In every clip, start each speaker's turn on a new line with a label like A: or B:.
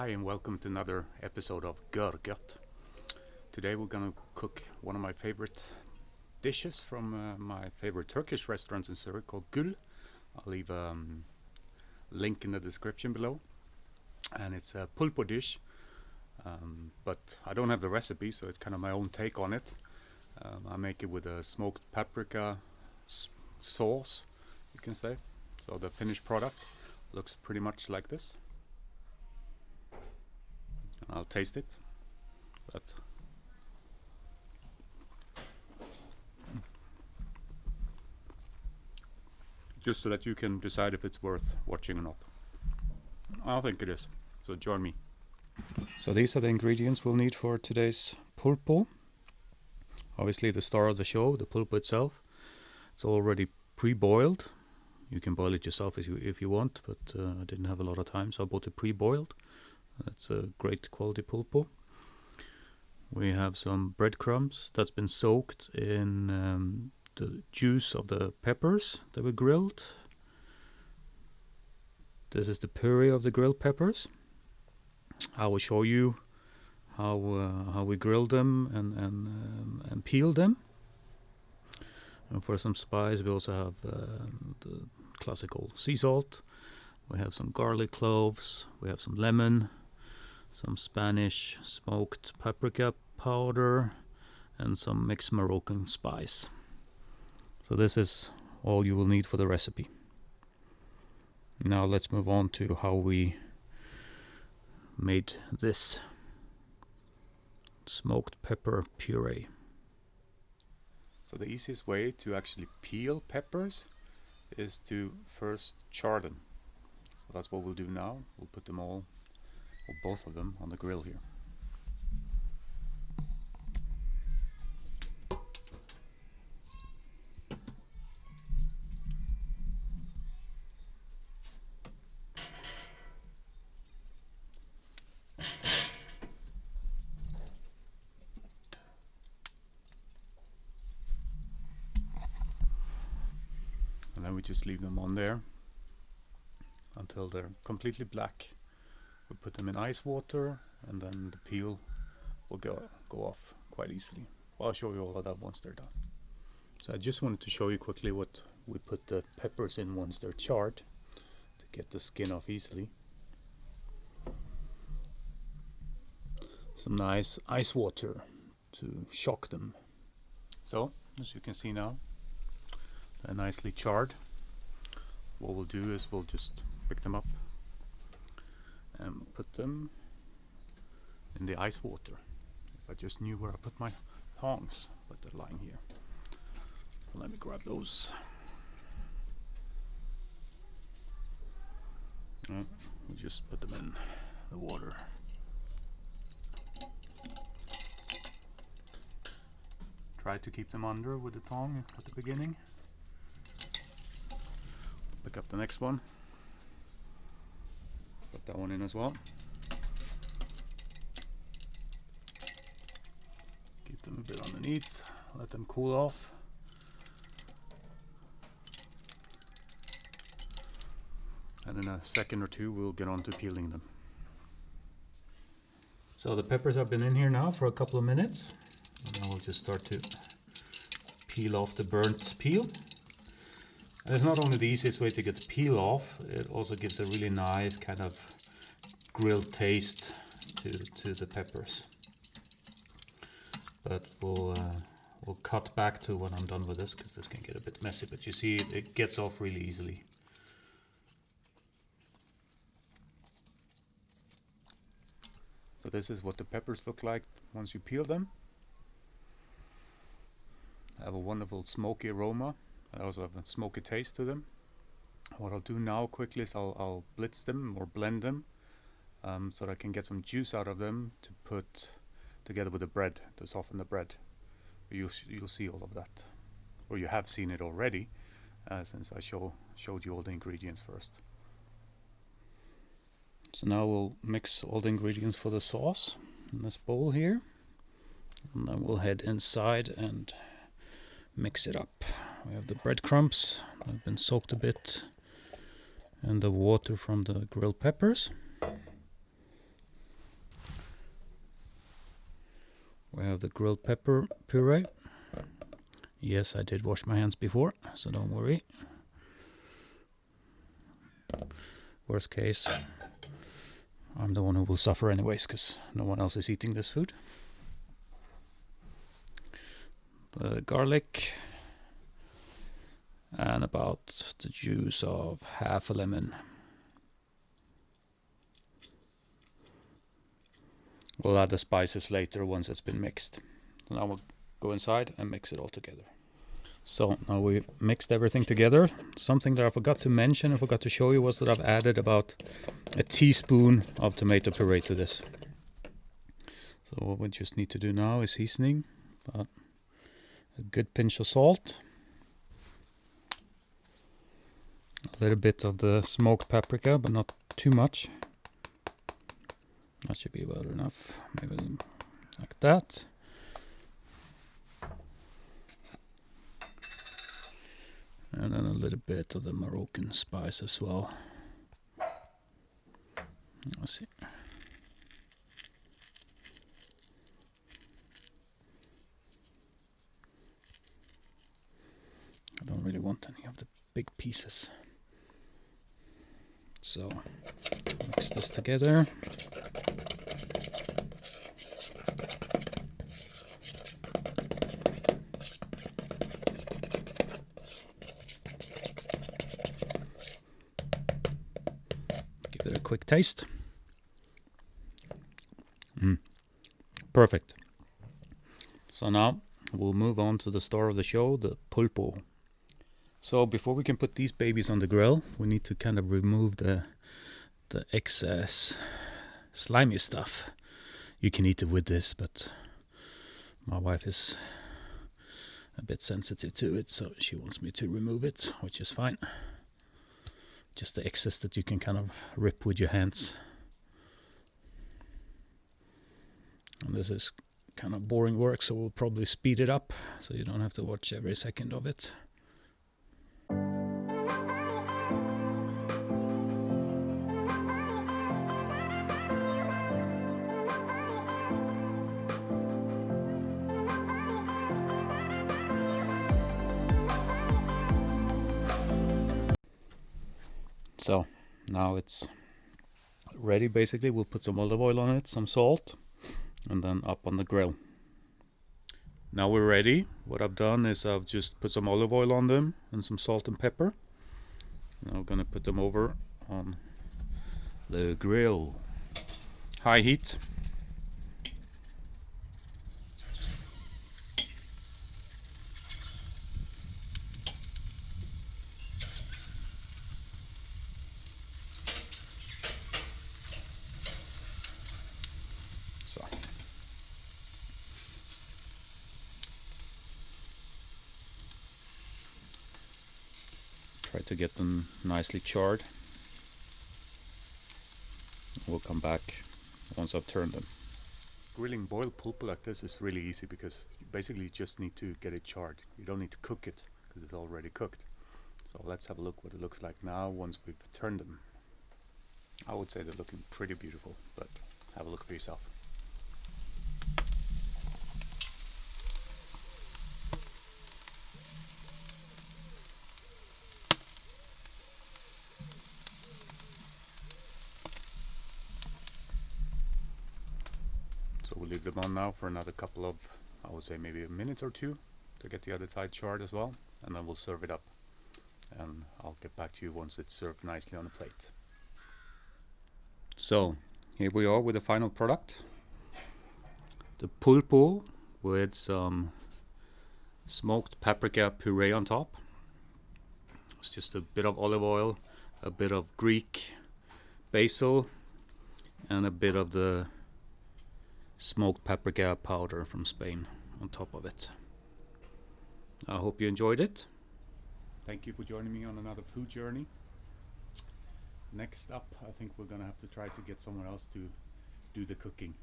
A: Hi and welcome to another episode of Görgött. Today we're gonna cook one of my favorite dishes from my favorite Turkish restaurant in Zurich called Gül. I'll leave a link in the description below. And it's a pulpo dish, but I don't have the recipe, so it's kind of my own take on it. I make it with a smoked paprika sauce, you can say. So the finished product looks pretty much like this. I'll taste it, but just so that you can decide if it's worth watching or not. I think it is, so join me. So these are the ingredients we'll need for today's pulpo. Obviously the star of the show, the pulpo itself. It's already pre-boiled. You can boil it yourself if you want, but I didn't have a lot of time, so I bought it pre-boiled. That's a great quality pulpo. We have some breadcrumbs that's been soaked in the juice of the peppers that were grilled. This is the puree of the grilled peppers. I will show you how we grill them and peel them. And for some spice, we also have the classical sea salt. We have some garlic cloves. We have some lemon, some Spanish smoked paprika powder, and some mixed Moroccan spice. So this is all you will need for the recipe. Now let's move on to how we made this smoked pepper puree. So the easiest way to actually peel peppers is to first char them. So that's what we'll do now. We'll put them all, or both of them, on the grill here. And then we just leave them on there until they're completely black. We put them in ice water, and then the peel will go off quite easily. Well, I'll show you all of that once they're done. So I just wanted to show you quickly what we put the peppers in once they're charred to get the skin off easily. Some nice ice water to shock them. So, as you can see now, they're nicely charred. What we'll do is we'll just pick them up and put them in the ice water. If I just knew where I put my tongs, but they're lying here. So let me grab those. We just put them in the water. Try to keep them under with the tongue at the beginning. Pick up the next one. Put that one in as well. Keep them a bit underneath. Let them cool off. And in a second or two we'll get on to peeling them. So the peppers have been in here now for a couple of minutes. And now we'll just start to peel off the burnt peel. And it's not only the easiest way to get the peel off, it also gives a really nice kind of grilled taste to the peppers. But we'll cut back to when I'm done with this, because this can get a bit messy, but you see it gets off really easily. So this is what the peppers look like once you peel them. They have a wonderful smoky aroma. I also have a smoky taste to them. What I'll do now quickly is I'll blitz them or blend them so that I can get some juice out of them to put together with the bread to soften the bread. You'll see all of that, or you have seen it already since I showed you all the ingredients first. So now we'll mix all the ingredients for the sauce in this bowl here, and then we'll head inside and mix it up. We have the breadcrumbs that have been soaked a bit, and the water from the grilled peppers. We have the grilled pepper puree. Yes, I did wash my hands before, so don't worry. Worst case, I'm the one who will suffer anyways, because no one else is eating this food. The garlic, and about the juice of half a lemon. We'll add the spices later once it's been mixed. So now we'll go inside and mix it all together. So now we mixed everything together. Something that I forgot to mention, I forgot to show you, was that I've added about a teaspoon of tomato puree to this. So what we just need to do now is seasoning, about a good pinch of salt, a little bit of the smoked paprika, but not too much. That should be about enough, maybe like that. And then a little bit of the Moroccan spice as well. Let's see. I don't really want any of the big pieces. So mix this together. Give it a quick taste. Perfect. So now we'll move on to the star of the show, the pulpo. So before we can put these babies on the grill, we need to kind of remove the excess slimy stuff. You can eat it with this, but my wife is a bit sensitive to it, so she wants me to remove it, which is fine. Just the excess that you can kind of rip with your hands. And this is kind of boring work, so we'll probably speed it up so you don't have to watch every second of it. So now it's ready basically. We'll put some olive oil on it, some salt, and then up on the grill. Now we're ready. What I've done is I've just put some olive oil on them and some salt and pepper. Now I'm gonna put them over on the grill. High heat. So try to get them nicely charred. We'll come back once I've turned them. Grilling boiled pulpo like this is really easy because you basically just need to get it charred. You don't need to cook it because it's already cooked. So let's have a look what it looks like now once we've turned them. I would say they're looking pretty beautiful, but have a look for yourself. So we'll leave them on now for another couple of, I would say maybe a minute or two to get the other side charred as well, and then we'll serve it up. And I'll get back to you once it's served nicely on a plate. So here we are with the final product. The pulpo with some smoked paprika puree on top. It's just a bit of olive oil, a bit of Greek basil, and a bit of the smoked paprika powder from Spain on top of it. I hope you enjoyed it. Thank you for joining me on another food journey. Next up, I think we're gonna have to try to get someone else to do the cooking.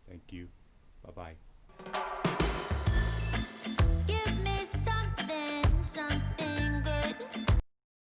A: Thank you. Bye bye.